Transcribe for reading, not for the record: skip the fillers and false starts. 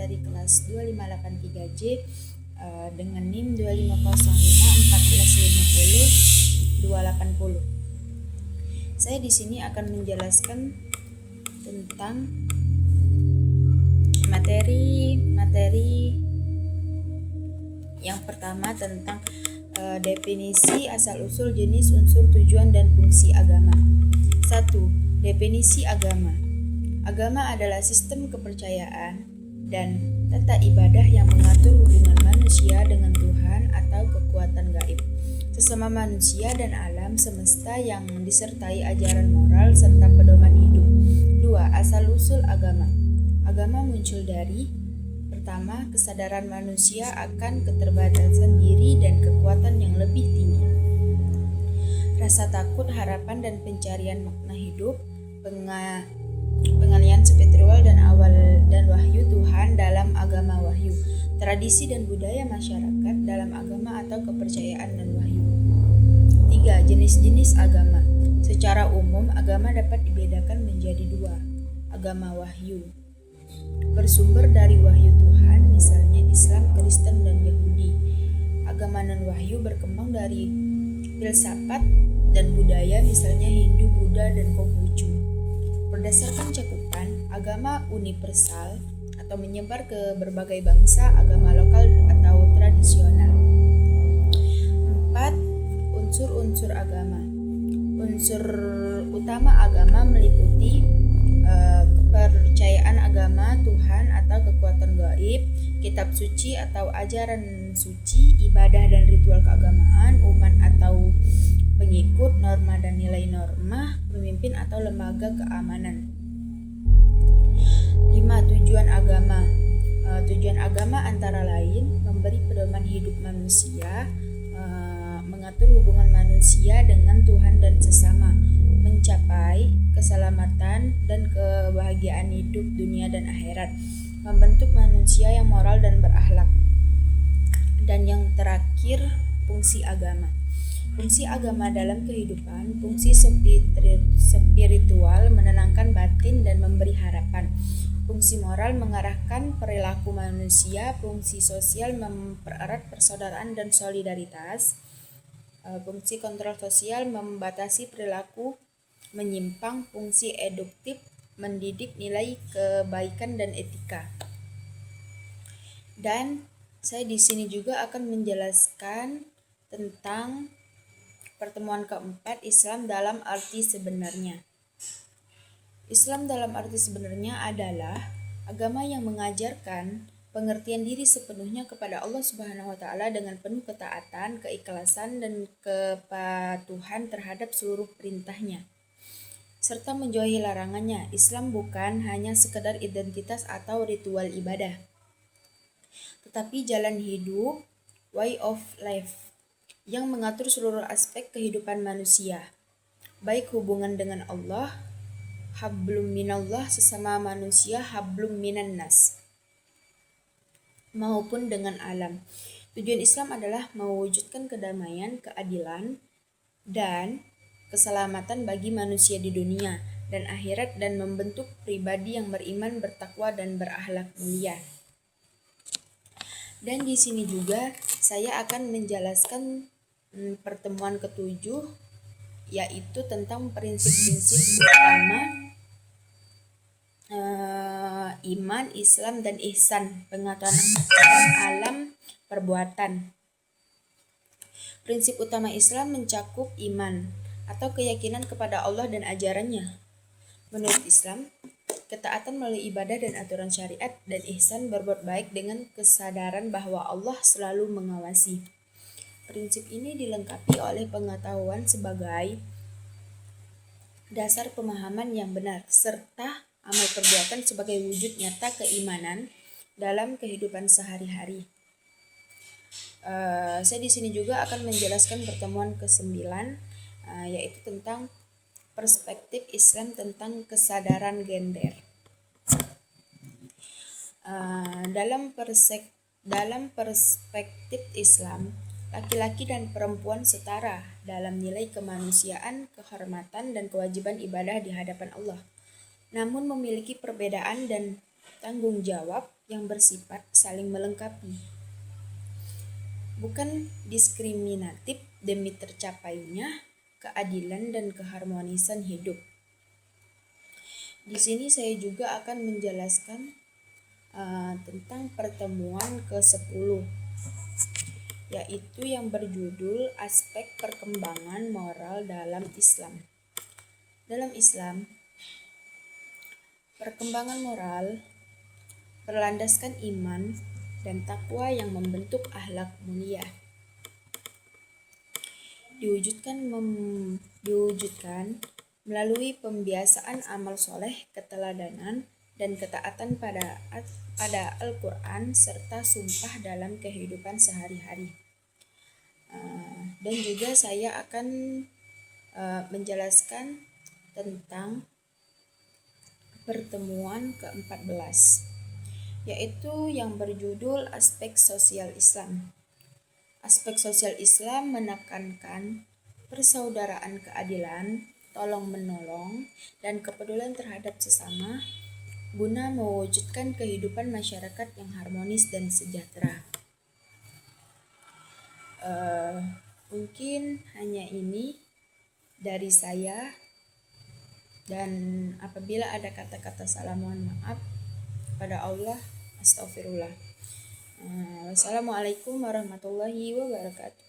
materi kelas 2583J dengan NIM 25051450 280. Saya di sini akan menjelaskan tentang materi yang pertama tentang definisi, asal-usul, jenis, unsur, tujuan, dan fungsi agama. 1. Definisi agama. Agama adalah sistem kepercayaan dan tata ibadah yang mengatur hubungan manusia dengan Tuhan atau kekuatan gaib, sesama manusia dan alam semesta yang disertai ajaran moral serta pedoman hidup. 2. Asal-usul agama. Agama muncul dari: pertama, kesadaran manusia akan keterbatasan diri dan kekuatan yang lebih tinggi. Rasa takut, harapan, dan pencarian makna hidup, pengalian spiritual dan wahyu Tuhan dalam agama wahyu, tradisi dan budaya masyarakat dalam agama atau kepercayaan dan wahyu. 3. Jenis-jenis agama. Secara umum, agama dapat dibedakan menjadi 2. Agama wahyu, bersumber dari wahyu Tuhan, misalnya Islam, Kristen, dan Yahudi. Agama non-wahyu berkembang dari filsafat dan budaya, misalnya Hindu, Buddha, dan Konghucu. Berdasarkan cakupan, agama universal atau menyebar ke berbagai bangsa, agama lokal atau tradisional. 4. Unsur-unsur agama. Unsur utama agama meliputi kepercayaan agama Tuhan atau kekuatan gaib, kitab suci atau ajaran suci, ibadah dan ritual keagamaan, umat atau pengikut, norma dan nilai norma, pemimpin atau lembaga keamanan. 5. Tujuan agama. Tujuan agama antara lain memberi pedoman hidup manusia, mengatur hubungan manusia dengan Tuhan dan sesama, mencapai keselamatan dan kebahagiaan hidup dunia dan akhirat, membentuk manusia yang moral dan berakhlak. Dan yang terakhir, fungsi agama. Fungsi agama dalam kehidupan, fungsi spiritual menenangkan batin dan memberi harapan. Fungsi moral mengarahkan perilaku manusia, fungsi sosial mempererat persaudaraan dan solidaritas. Fungsi kontrol sosial membatasi perilaku menyimpang, fungsi eduktif mendidik nilai kebaikan dan etika. Dan saya di sini juga akan menjelaskan tentang pertemuan keempat, Islam dalam arti sebenarnya. Islam dalam arti sebenarnya adalah agama yang mengajarkan pengertian diri sepenuhnya kepada Allah Subhanahu wa taala dengan penuh ketaatan, keikhlasan, dan kepatuhan terhadap seluruh perintahnya, serta menjauhi larangannya. Islam bukan hanya sekedar identitas atau ritual ibadah, tetapi jalan hidup, way of life, yang mengatur seluruh aspek kehidupan manusia, baik hubungan dengan Allah, hablum minallah, sesama manusia, hablum minan nas, maupun dengan alam. Tujuan Islam adalah mewujudkan kedamaian, keadilan, dan keselamatan bagi manusia di dunia dan akhirat, dan membentuk pribadi yang beriman, bertakwa, dan berakhlak mulia. Dan di sini juga saya akan menjelaskan pertemuan ketujuh, yaitu tentang prinsip-prinsip utama iman, Islam, dan ihsan, pengetahuan alam perbuatan. Prinsip utama Islam mencakup iman atau keyakinan kepada Allah dan ajarannya. Menurut Islam, ketaatan melalui ibadah dan aturan syariat, dan ihsan berbuat baik dengan kesadaran bahwa Allah selalu mengawasi. Prinsip ini dilengkapi oleh pengetahuan sebagai dasar pemahaman yang benar, serta amal perbuatan sebagai wujud nyata keimanan dalam kehidupan sehari-hari. Saya di sini juga akan menjelaskan pertemuan ke-9, yaitu tentang perspektif Islam tentang kesadaran gender. Dalam perspektif Islam, laki-laki dan perempuan setara dalam nilai kemanusiaan, kehormatan, dan kewajiban ibadah di hadapan Allah, namun memiliki perbedaan dan tanggung jawab yang bersifat saling melengkapi, bukan diskriminatif demi tercapainya keadilan dan keharmonisan hidup. Di sini saya juga akan menjelaskan tentang pertemuan ke-10, yaitu yang berjudul Aspek Perkembangan Moral dalam Islam. Dalam Islam, perkembangan moral berlandaskan iman dan takwa yang membentuk akhlak mulia. Diwujudkan melalui pembiasaan amal soleh, keteladanan, dan ketaatan pada Al-Quran serta sumpah dalam kehidupan sehari-hari. Dan juga saya akan menjelaskan tentang pertemuan ke-14, yaitu yang berjudul Aspek Sosial Islam. Aspek sosial Islam menekankan persaudaraan, keadilan, tolong-menolong, dan kepedulian terhadap sesama guna mewujudkan kehidupan masyarakat yang harmonis dan sejahtera. Mungkin hanya ini dari saya, dan apabila ada kata-kata salah mohon maaf pada Allah, astagfirullah. Wassalamualaikum warahmatullahi wabarakatuh.